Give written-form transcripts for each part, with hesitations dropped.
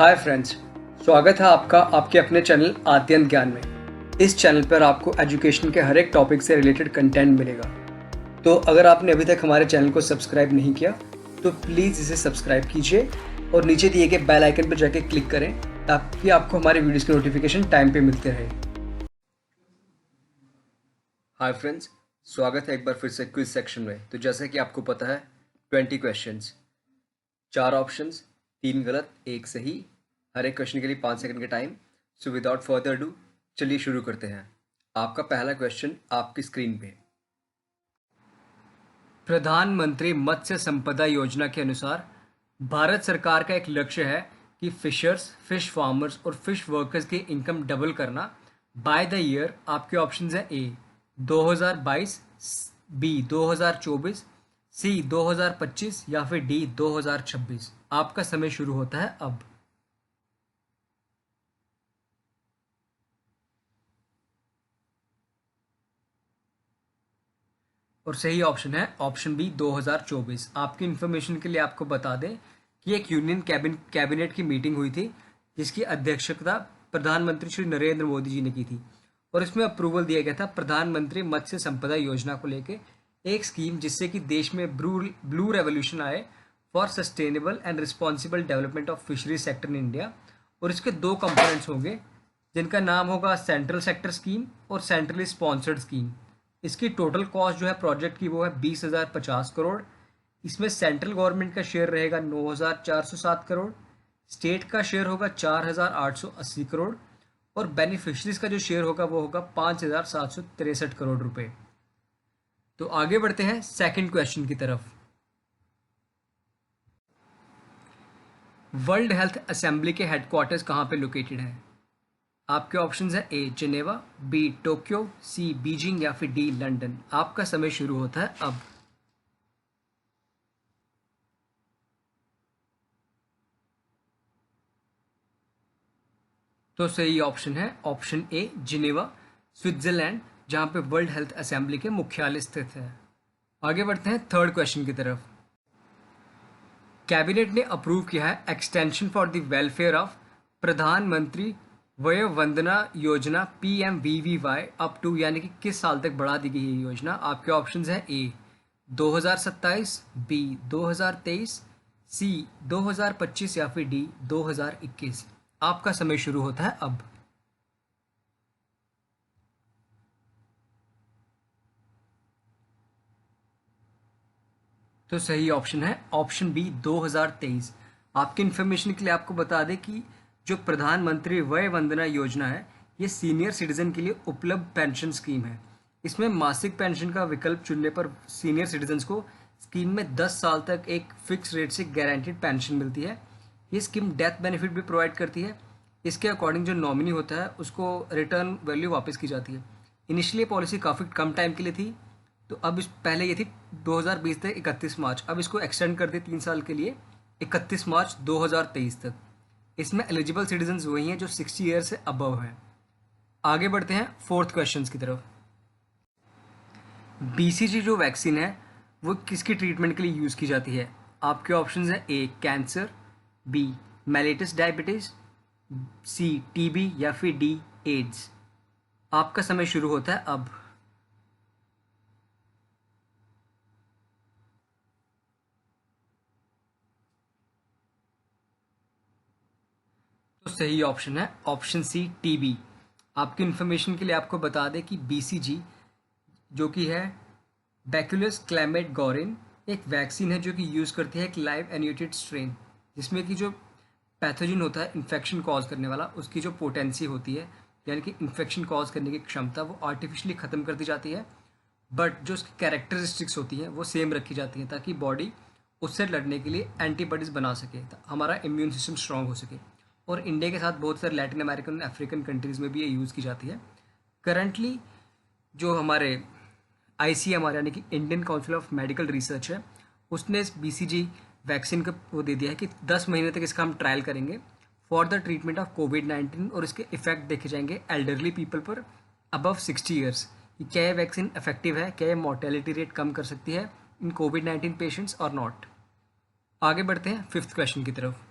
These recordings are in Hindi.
हाय फ्रेंड्स, स्वागत है आपका आपके अपने चैनल आद्यंत ज्ञान में। इस चैनल पर आपको एजुकेशन के हर एक टॉपिक से रिलेटेड कंटेंट मिलेगा। तो अगर आपने अभी तक हमारे चैनल को सब्सक्राइब नहीं किया तो प्लीज़ इसे सब्सक्राइब कीजिए और नीचे दिए गए बेल आइकन पर जाके क्लिक करें ताकि आपको हमारे वीडियोस की नोटिफिकेशन टाइम पे मिलते रहे। हाय फ्रेंड्स, स्वागत है एक बार फिर से क्विज सेक्शन में। तो जैसे कि आपको पता है 20 क्वेश्चंस, 4 ऑप्शंस, 3 गलत 1 सही, हर एक क्वेश्चन के लिए 5 सेकंड का time. So without further do चलिए शुरू करते हैं। आपका पहला क्वेश्चन आपकी स्क्रीन पे। प्रधानमंत्री मत्स्य संपदा योजना के अनुसार भारत सरकार का एक लक्ष्य है कि फिशर्स, फिश फार्मर्स और फिश वर्कर्स की इनकम डबल करना बाय द ईयर। आपके ऑप्शंस हैं ए 2022, बी 2024, सी 2025 या फिर डी 2026। आपका समय शुरू होता है अब। और सही ऑप्शन है ऑप्शन बी 2024। आपकी इन्फॉर्मेशन के लिए आपको बता दें कि एक यूनियन कैबिनेट की मीटिंग हुई थी जिसकी अध्यक्षता प्रधानमंत्री श्री नरेंद्र मोदी जी ने की थी और इसमें अप्रूवल दिया गया था प्रधानमंत्री मत्स्य संपदा योजना को लेके, एक स्कीम जिससे कि देश में ब्लू रेवोल्यूशन आए for sustainable and responsible development of fishery sector in India. और इसके 2 कंपोनेंट्स होंगे जिनका नाम होगा सेंट्रल सेक्टर स्कीम और सेंट्रली स्पॉन्सर्ड स्कीम। इसकी टोटल कॉस्ट जो है प्रोजेक्ट की वो है 20,050 करोड़। इसमें सेंट्रल गवर्नमेंट का शेयर रहेगा 9,407 करोड़, स्टेट का शेयर होगा 4,880 करोड़ और बेनिफिशरीज का जो शेयर होगा वो होगा 5,763 करोड़ रुपए। तो आगे बढ़ते हैं सेकंड क्वेश्चन की तरफ। वर्ल्ड हेल्थ असेंबली के हेडक्वार्टर्स कहाँ पे लोकेटेड है? आपके ऑप्शंस हैं ए जेनेवा, बी टोक्यो, सी बीजिंग या फिर डी लंदन। आपका समय शुरू होता है अब। तो सही ऑप्शन है ऑप्शन ए जिनेवा, स्विट्जरलैंड, जहां पे वर्ल्ड हेल्थ असेंबली के मुख्यालय स्थित है। आगे बढ़ते हैं थर्ड क्वेश्चन की तरफ। कैबिनेट ने अप्रूव किया है extension for the welfare of प्रधानमंत्री वय Vandana Yojana PMVVY up to, यानी कि किस साल तक बढ़ा दी गई है योजना? आपके ऑप्शंस हैं ए 2027, बी 2023, सी 2025 या फिर डी 2021। आपका समय शुरू होता है अब। तो सही ऑप्शन है ऑप्शन बी 2023। आपकी इन्फॉर्मेशन के लिए आपको बता दें कि जो प्रधानमंत्री वय वंदना योजना है ये सीनियर सिटीजन के लिए उपलब्ध पेंशन स्कीम है। इसमें मासिक पेंशन का विकल्प चुनने पर सीनियर सिटीजन्स को स्कीम में 10 साल तक एक फिक्स रेट से गारंटीड पेंशन मिलती है। ये स्कीम डेथ बेनिफिट भी प्रोवाइड करती है। इसके अकॉर्डिंग जो नॉमिनी होता है उसको रिटर्न वैल्यू वापस की जाती है। इनिशियली पॉलिसी काफ़ी कम टाइम के लिए थी, तो अब इस पहले ये थी 2020 तक 31 मार्च, अब इसको एक्सटेंड कर दिया 3 साल के लिए 31 मार्च 2023 तक। इसमें एलिजिबल सिटीजन्स वही हैं जो 60 ईयर से अबव हैं। आगे बढ़ते हैं फोर्थ क्वेश्चन की तरफ। BCG जो वैक्सीन है वो किसकी ट्रीटमेंट के लिए यूज़ की जाती है? आपके ऑप्शन हैं ए कैंसर, बी मेलिटस डायबिटीज, सी TB या फिर डी एड्स। आपका समय शुरू होता है अब। तो सही ऑप्शन है ऑप्शन सी TB। आपकी इन्फॉर्मेशन के लिए आपको बता दें कि BCG जो कि है बैक्यूलस क्लैमेट गॉरिन, एक वैक्सीन है जो कि यूज़ करती है एक लाइव एन्यूटेड स्ट्रेन जिसमें कि जो पैथोजन होता है इन्फेक्शन कॉज करने वाला, उसकी जो पोटेंसी होती है यानी कि इन्फेक्शन कॉज करने की क्षमता वो आर्टिफिशियली ख़त्म कर दी जाती है, बट जो उसकी कैरेक्टरिस्टिक्स होती हैं वो सेम रखी जाती हैं ताकि बॉडी उससे लड़ने के लिए एंटीबॉडीज़ बना सके, हमारा इम्यून सिस्टम स्ट्रांग हो सके। और इंडिया के साथ बहुत सारे लैटिन अमेरिकन अफ्रीकन कंट्रीज़ में भी ये यूज़ की जाती है। करंटली जो हमारे ICMR यानी कि Indian council of medical research है उसने इस BCG वैक्सीन का वो दे दिया है कि 10 महीने तक इसका हम ट्रायल करेंगे फॉर द ट्रीटमेंट ऑफ कोविड-19 और इसके इफेक्ट देखे जाएंगे एल्डरली पीपल पर अबव 60 ईयर्स कि क्या ये वैक्सीन इफेक्टिव है, क्या ये मोर्टेलिटी रेट कम कर सकती है इन कोविड-19 पेशेंट्स और नॉट। आगे बढ़ते हैं फिफ्थ क्वेश्चन की तरफ।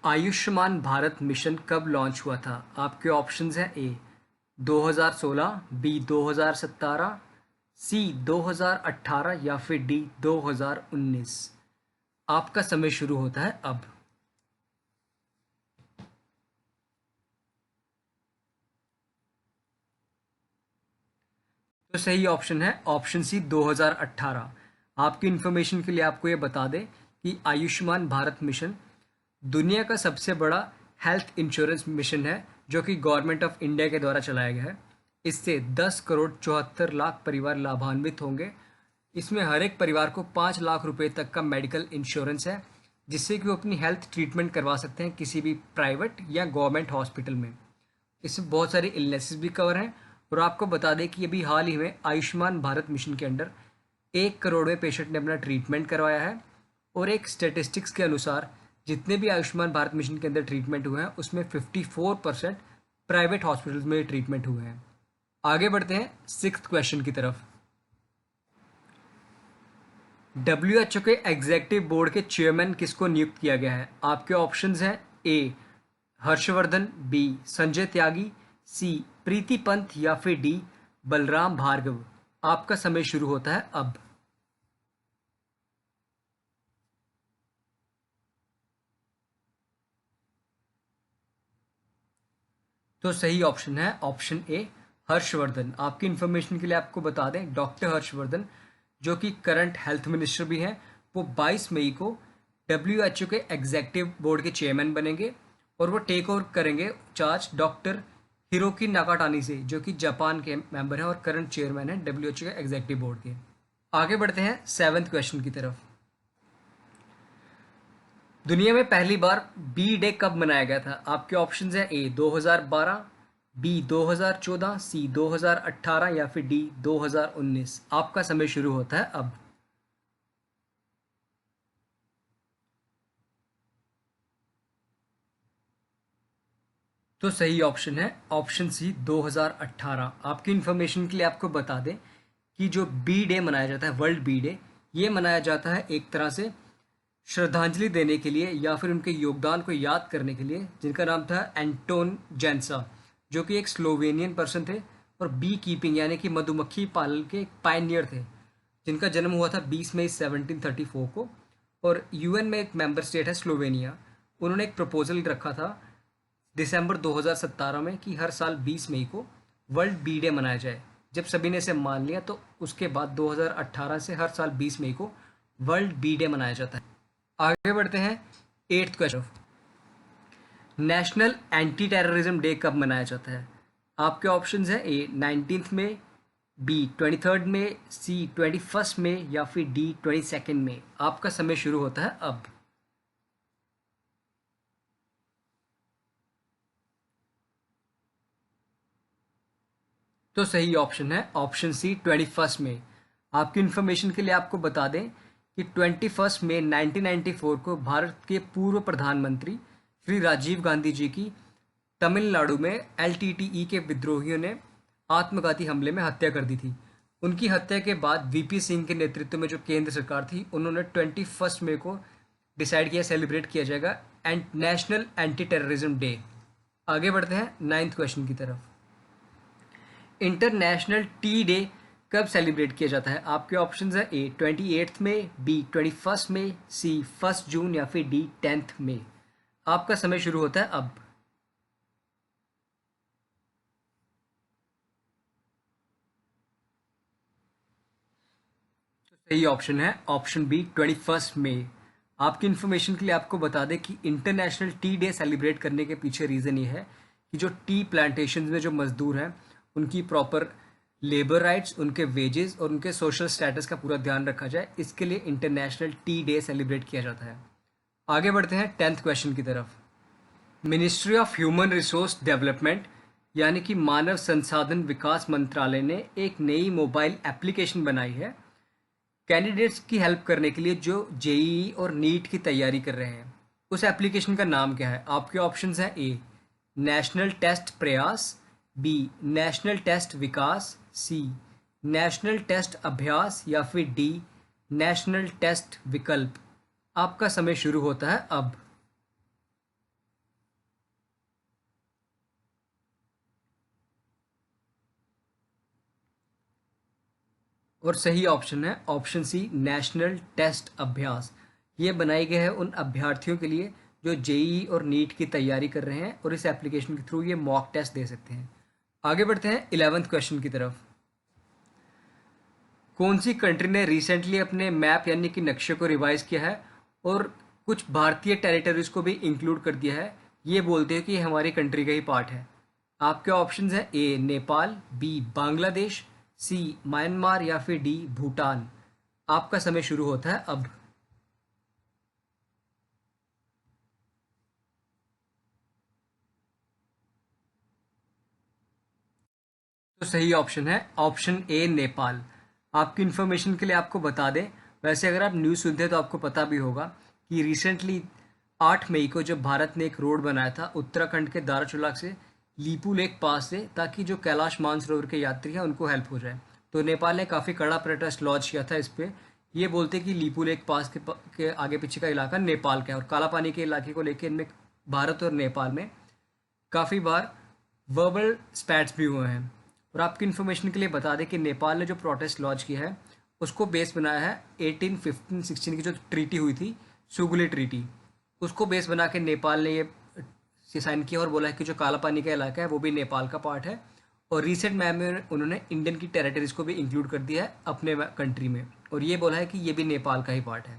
आयुष्मान भारत मिशन कब लॉन्च हुआ था? आपके ऑप्शंस हैं ए 2016, बी 2017, सी 2018 या फिर डी 2019। आपका समय शुरू होता है अब। तो सही ऑप्शन है ऑप्शन सी 2018। आपकी इन्फॉर्मेशन के लिए आपको ये बता दें कि आयुष्मान भारत मिशन दुनिया का सबसे बड़ा हेल्थ इंश्योरेंस मिशन है जो कि गवर्नमेंट ऑफ इंडिया के द्वारा चलाया गया है। इससे 10 करोड़ 74 लाख परिवार लाभान्वित होंगे। इसमें हर एक परिवार को 5 लाख रुपए तक का मेडिकल इंश्योरेंस है, जिससे कि वो अपनी हेल्थ ट्रीटमेंट करवा सकते हैं किसी भी प्राइवेट या गवर्नमेंट हॉस्पिटल में। इसमें बहुत सारे इलनेसेस भी कवर हैं। और आपको बता दें कि अभी हाल ही में आयुष्मान भारत मिशन के अंडर 1 करोड़वें पेशेंट ने अपना ट्रीटमेंट करवाया है। और एक स्टेटिस्टिक्स के अनुसार जितने भी आयुष्मान भारत मिशन के अंदर ट्रीटमेंट हुए हैं उसमें 54% प्राइवेट हॉस्पिटल्स में ट्रीटमेंट हुए हैं। आगे बढ़ते हैं 6th क्वेश्चन की तरफ। WHO के एग्जीक्यूटिव बोर्ड के चेयरमैन किसको नियुक्त किया गया है? आपके ऑप्शंस हैं ए हर्षवर्धन, बी संजय त्यागी, सी प्रीति पंत या फिर डी बलराम भार्गव। आपका समय शुरू होता है अब। तो सही ऑप्शन है ऑप्शन ए हर्षवर्धन। आपकी इन्फॉर्मेशन के लिए आपको बता दें डॉक्टर हर्षवर्धन जो कि करंट हेल्थ मिनिस्टर भी हैं, वो 22 मई को WHO के एग्जीक्यूटिव बोर्ड के चेयरमैन बनेंगे और वो टेक ओवर करेंगे चार्ज डॉक्टर हिरोकी नाकाटानी से, जो कि जापान के मेंबर हैं और करंट चेयरमैन हैं WHO के एग्जीक्यूटिव बोर्ड के। आगे बढ़ते हैं 7th क्वेश्चन की तरफ। दुनिया में पहली बार बी डे कब मनाया गया था? आपके ऑप्शंस हैं ए 2012, बी 2014, सी 2018 या फिर डी 2019। आपका समय शुरू होता है अब। तो सही ऑप्शन है ऑप्शन सी 2018। आपकी इन्फॉर्मेशन के लिए आपको बता दें कि जो बी डे मनाया जाता है, वर्ल्ड बी डे, ये मनाया जाता है एक तरह से श्रद्धांजलि देने के लिए या फिर उनके योगदान को याद करने के लिए, जिनका नाम था एंटोन जेंसा, जो कि एक स्लोवेनियन पर्सन थे और बी कीपिंग यानी कि मधुमक्खी पालन के पायनियर थे, जिनका जन्म हुआ था 20 मई 1734 को। और यूएन में एक मेंबर स्टेट है स्लोवेनिया, उन्होंने एक प्रपोजल रखा था दिसंबर 2017 में कि हर साल 20 मई को वर्ल्ड बी डे मनाया जाए। जब सभी ने इसे मान लिया तो उसके बाद 2018 से हर साल 20 मई को वर्ल्ड बी डे मनाया जाता है। आगे बढ़ते हैं 8th question. National anti terrorism day कब मनाया जाता है? आपके ऑप्शंस हैं ए 19 में, बी 23 में, सी 21 में या फिर डी 22 में। आपका समय शुरू होता है अब। तो सही ऑप्शन है ऑप्शन सी 21 में। आपकी इन्फॉर्मेशन के लिए आपको बता दें कि 21 मई 1994 को भारत के पूर्व प्रधानमंत्री श्री राजीव गांधी जी की तमिलनाडु में LTTE के विद्रोहियों ने आत्मघाती हमले में हत्या कर दी थी। उनकी हत्या के बाद VP सिंह के नेतृत्व में जो केंद्र सरकार थी, उन्होंने 21 मई को डिसाइड किया सेलिब्रेट किया जाएगा नेशनल एंटी टेररिज्म डे। आगे बढ़ते हैं 9th क्वेश्चन की तरफ। इंटरनेशनल टी डे कब सेलिब्रेट किया जाता है? आपके ऑप्शंस है ए 28 में, बी 21 में, सी 1 जून या फिर डी 10 में। आपका समय शुरू होता है अब। तो सही ऑप्शन है ऑप्शन बी 21 मई। आपकी इन्फॉर्मेशन के लिए आपको बता दें कि इंटरनेशनल टी डे सेलिब्रेट करने के पीछे रीज़न ये है कि जो टी प्लांटेशन में जो मजदूर हैं उनकी प्रॉपर लेबर राइट्स, उनके वेजेस और उनके सोशल स्टेटस का पूरा ध्यान रखा जाए। इसके लिए इंटरनेशनल टी डे सेलिब्रेट किया जाता है। आगे बढ़ते हैं 10th क्वेश्चन की तरफ। Ministry of human resource development यानी कि मानव संसाधन विकास मंत्रालय ने एक नई मोबाइल एप्लीकेशन बनाई है कैंडिडेट्स की हेल्प करने के लिए जो JEE और नीट की तैयारी कर रहे हैं। उस एप्लीकेशन का नाम क्या है? आपके ऑप्शंस हैं ए नेशनल टेस्ट प्रयास, बी नेशनल टेस्ट विकास, सी नेशनल टेस्ट अभ्यास या फिर डी नेशनल टेस्ट विकल्प। आपका समय शुरू होता है अब। और सही ऑप्शन है ऑप्शन सी नेशनल टेस्ट अभ्यास। ये बनाई गई है उन अभ्यर्थियों के लिए जो जेईई और नीट की तैयारी कर रहे हैं और इस एप्लीकेशन के थ्रू ये मॉक टेस्ट दे सकते हैं। आगे बढ़ते हैं 11th क्वेश्चन की तरफ। कौन सी कंट्री ने रिसेंटली अपने मैप यानी कि नक्शे को रिवाइज किया है और कुछ भारतीय टेरिटरीज को भी इंक्लूड कर दिया है, ये बोलते हैं कि ये हमारी कंट्री का ही पार्ट है। आपके ऑप्शंस हैं ए नेपाल, बी बांग्लादेश, सी म्यांमार या फिर डी भूटान। आपका समय शुरू होता है अब। तो सही ऑप्शन है ऑप्शन ए नेपाल। आपकी इन्फॉर्मेशन के लिए आपको बता दें, वैसे अगर आप न्यूज़ सुनते हैं तो आपको पता भी होगा कि रिसेंटली 8 मई को जब भारत ने एक रोड बनाया था उत्तराखंड के दारचूला से लीपू लेक पास से, ताकि जो कैलाश मानसरोवर के यात्री हैं उनको हेल्प हो जाए, तो नेपाल ने काफ़ी कड़ा प्रोटेस्ट लॉन्च किया था इस पे। ये बोलते कि लीपू लेक पास के आगे पीछे का इलाका नेपाल का है और काला पानी के इलाके को लेकर इनमें भारत और नेपाल में काफ़ी बार वर्बल स्पैट्स भी हुए हैं। और आपकी इन्फॉर्मेशन के लिए बता दें कि नेपाल ने जो प्रोटेस्ट लॉन्च किया है उसको बेस बनाया है 1815-16 की जो ट्रीटी हुई थी, सुगुले ट्रीटी, उसको बेस बना के नेपाल ने ये साइन किया और बोला है कि जो काला पानी का इलाका है वो भी नेपाल का पार्ट है। और रिसेंट मैप में उन्होंने इंडियन की टेरिटरीज को भी इंक्लूड कर दिया है अपने कंट्री में, और ये बोला है कि ये भी नेपाल का ही पार्ट है।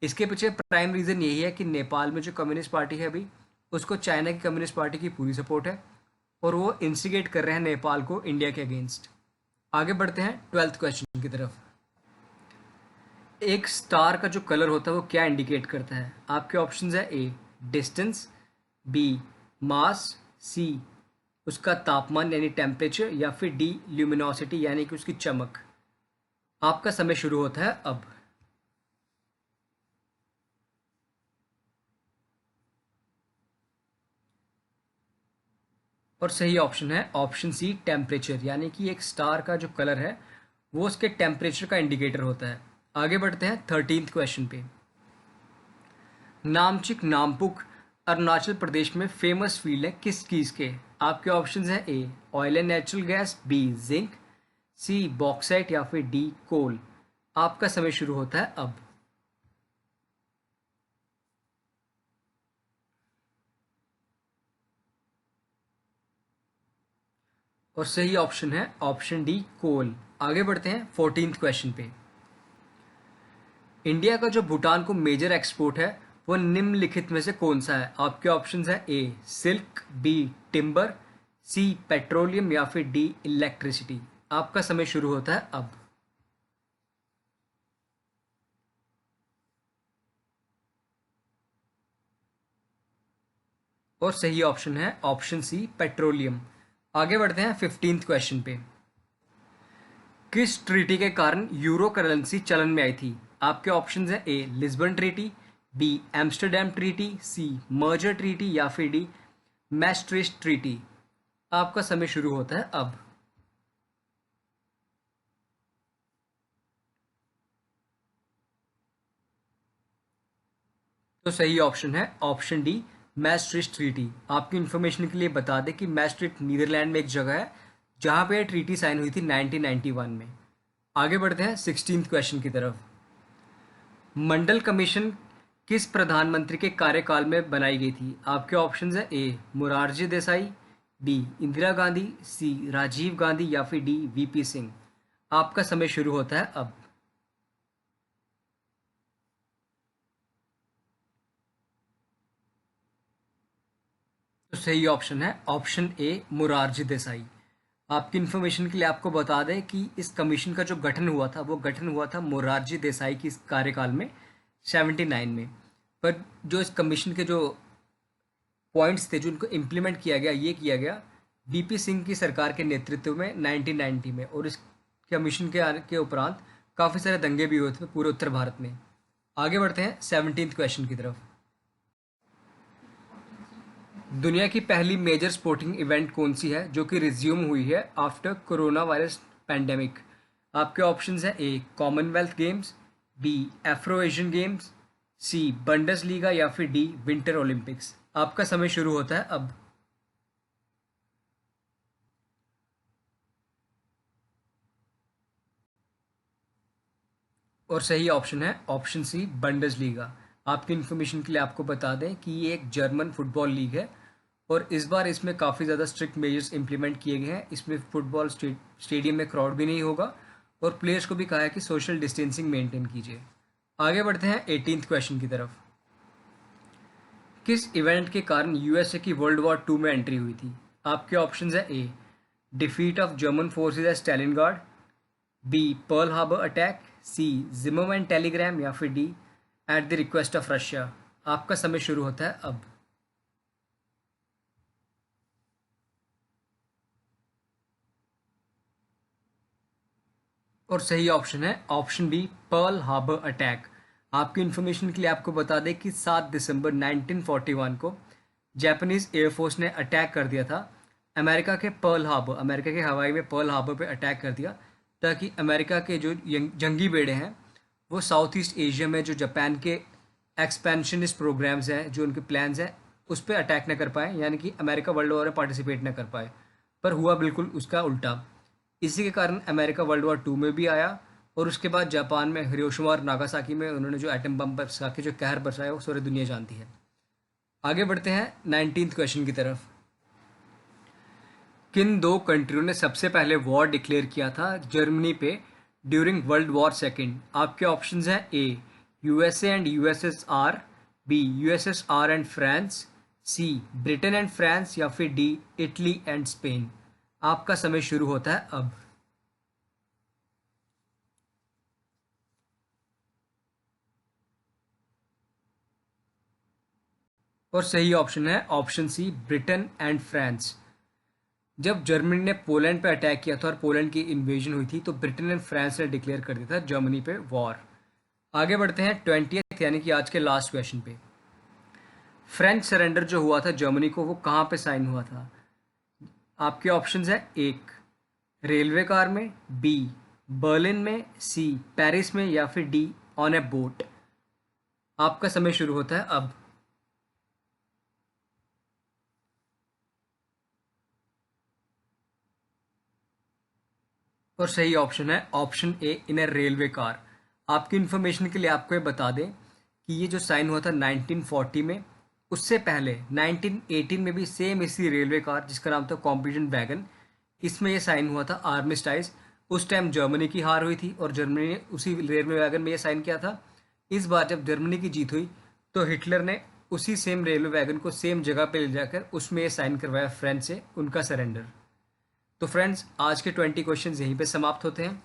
इसके पीछे प्राइम रीज़न यही है कि नेपाल में जो कम्युनिस्ट पार्टी है अभी, उसको चाइना की कम्युनिस्ट पार्टी की पूरी सपोर्ट है और वो इंस्टिगेट कर रहे हैं नेपाल को इंडिया के अगेंस्ट। आगे बढ़ते हैं 12th क्वेश्चन की तरफ। एक स्टार का जो कलर होता है वो क्या इंडिकेट करता है? आपके ऑप्शंस है ए डिस्टेंस, बी मास, सी उसका तापमान यानी टेम्परेचर, या फिर डी ल्यूमिनोसिटी यानी कि उसकी चमक। आपका समय शुरू होता है अब। और सही ऑप्शन है ऑप्शन सी टेम्परेचर, यानी कि एक स्टार का जो कलर है वो उसके टेम्परेचर का इंडिकेटर होता है। आगे बढ़ते हैं 13th क्वेश्चन पे। नामचिक नामपुक अरुणाचल प्रदेश में फेमस फील्ड है किस चीज़ के? आपके ऑप्शंस हैं A oil and natural gas, B zinc, C bauxite या फिर डी कोल। आपका समय शुरू होता है अब। और सही ऑप्शन है ऑप्शन डी कोल। आगे बढ़ते हैं 14th क्वेश्चन पे। इंडिया का जो भूटान को मेजर एक्सपोर्ट है वो निम्नलिखित में से कौन सा है? आपके ऑप्शंस है ए सिल्क, बी टिम्बर, सी पेट्रोलियम या फिर डी इलेक्ट्रिसिटी। आपका समय शुरू होता है अब। और सही ऑप्शन है ऑप्शन सी पेट्रोलियम। आगे बढ़ते हैं 15th क्वेश्चन पे। किस ट्रीटी के कारण यूरो करेंसी चलन में आई थी? आपके ऑप्शंस हैं A Lisbon treaty, B Amsterdam treaty, C merger treaty या फिर डी मैस्ट्रिस्ट ट्रीटी। आपका समय शुरू होता है अब। तो सही ऑप्शन है ऑप्शन डी मैस्ट्रिस्ट ट्रीटी। आपकी इन्फॉर्मेशन के लिए बता दें कि मैस्ट्रिस्ट नीदरलैंड में एक जगह है जहां पे ट्रीटी साइन हुई थी 1991 में। आगे बढ़ते हैं 16th क्वेश्चन की तरफ। मंडल कमीशन किस प्रधानमंत्री के कार्यकाल में बनाई गई थी? आपके ऑप्शंस हैं ए मोरारजी देसाई, बी इंदिरा गांधी, सी राजीव गांधी या फिर डी वीपी सिंह। आपका समय शुरू होता है अब। तो सही ऑप्शन है ऑप्शन ए मोरारजी देसाई। आपकी इन्फॉर्मेशन के लिए आपको बता दें कि इस कमीशन का जो गठन हुआ था वो गठन हुआ था मोरारजी देसाई की कार्यकाल में 79 में। पर जो इस कमीशन के जो पॉइंट्स थे जो उनको इम्प्लीमेंट किया गया, ये किया गया वीपी सिंह की सरकार के नेतृत्व में 1990 में। और इस कमीशन के आने के उपरांत काफ़ी सारे दंगे भी हुए थे पूरे उत्तर भारत में। आगे बढ़ते हैं 17th क्वेश्चन की तरफ। दुनिया की पहली मेजर स्पोर्टिंग इवेंट कौन सी है जो कि रिज्यूम हुई है आफ्टर कोरोना वायरस पैंडेमिक? आपके ऑप्शंस हैं A Commonwealth Games, B Afro Asian Games, C Bundesliga या फिर डी विंटर ओलंपिक्स। आपका समय शुरू होता है अब। और सही ऑप्शन है ऑप्शन सी बंडसलीगा। आपकी इन्फॉर्मेशन के लिए आपको बता दें कि ये एक जर्मन फुटबॉल लीग है और इस बार इसमें काफ़ी ज़्यादा स्ट्रिक्ट मेजर्स इंप्लीमेंट किए गए हैं। इसमें फुटबॉल स्टेडियम में क्राउड भी नहीं होगा और प्लेयर्स को भी कहा है कि सोशल डिस्टेंसिंग मेंटेन कीजिए। आगे बढ़ते हैं 18th क्वेश्चन की तरफ। किस इवेंट के कारण यूएसए की वर्ल्ड वॉर 2 में एंट्री हुई थी? आपके ऑप्शंस है A defeat of German forces at Stalingrad, B Pearl harbour attack, C Zimmermann telegram या फिर D at the request of Russia. आपका समय शुरू होता है अब। और सही ऑप्शन है option B Pearl harbour attack. आपकी इन्फॉर्मेशन के लिए आपको बता दें कि 7 दिसंबर 1941 को जापानीज एयरफोर्स ने अटैक कर दिया था अमेरिका के पर्ल हार्बर, अमेरिका के हवाई में पर्ल हार्बर पे अटैक कर दिया ताकि अमेरिका के जो जंगी बेड़े हैं वो साउथ ईस्ट एशिया में जो जापान के एक्सपेंशनिस्ट प्रोग्राम्स हैं, जो उनके प्लान्स हैं, उस पर अटैक न कर पाए, यानी कि अमेरिका वर्ल्ड वॉर में पार्टिसिपेट न कर पाए। पर हुआ बिल्कुल उसका उल्टा। इसी के कारण अमेरिका वर्ल्ड वॉर 2 में भी आया और उसके बाद जापान में हिरोशिमा और नागासाकी में उन्होंने जो एटम बम बरसा के जो कहर बरसाया वो सारी दुनिया जानती है। आगे बढ़ते हैं 19th क्वेश्चन की तरफ। किन 2 कंट्रियों ने सबसे पहले वॉर डिक्लेयर किया था जर्मनी पे ड्यूरिंग वर्ल्ड वॉर सेकेंड? आपके ऑप्शंस हैं A USA and USSR, B USSR and France, C Britain and France या फिर डी इटली एंड स्पेन। आपका समय शुरू होता है अब। और सही ऑप्शन है option C Britain and France. जब जर्मनी ने पोलैंड पे अटैक किया था और पोलैंड की इन्वेजन हुई थी तो ब्रिटेन एंड फ्रांस ने डिक्लेयर कर दिया था जर्मनी पे वॉर। आगे बढ़ते हैं 20th यानी कि आज के लास्ट क्वेश्चन पे। फ्रेंच सरेंडर जो हुआ था जर्मनी को वो कहाँ पे साइन हुआ था? आपके ऑप्शंस है एक रेलवे कार में, बी बर्लिन में, सी पेरिस में या फिर डी ऑन ए बोट। आपका समय शुरू होता है अब। और सही ऑप्शन है option A in A railway car. आपकी इन्फॉर्मेशन के लिए आपको ये बता दें कि ये जो साइन हुआ था 1940 में, उससे पहले 1918 में भी सेम इसी रेलवे कार जिसका नाम था कॉम्पिटिशन वैगन, इसमें ये साइन हुआ था आर्मिस्टाइज। उस टाइम जर्मनी की हार हुई थी और जर्मनी ने उसी रेलवे वैगन में ये साइन किया था। इस बार जब जर्मनी की जीत हुई तो हिटलर ने उसी सेम रेलवे वैगन को सेम जगह पे ले जाकर उसमें ये साइन करवाया फ्रेंच से उनका सरेंडर। तो फ्रेंड्स आज के 20 क्वेश्चन यहीं पे समाप्त होते हैं।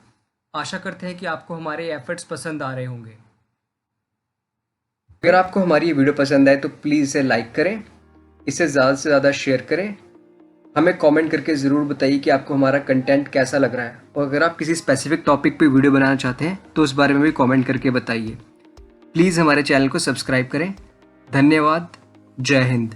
आशा करते हैं कि आपको हमारे एफर्ट्स पसंद आ रहे होंगे। अगर आपको हमारी ये वीडियो पसंद आए तो प्लीज़ इसे लाइक करें, इसे ज़्यादा से ज़्यादा शेयर करें। हमें कमेंट करके ज़रूर बताइए कि आपको हमारा कंटेंट कैसा लग रहा है और अगर आप किसी स्पेसिफिक टॉपिक पे वीडियो बनाना चाहते हैं तो उस बारे में भी कमेंट करके बताइए। प्लीज़ हमारे चैनल को सब्सक्राइब करें। धन्यवाद। जय हिंद।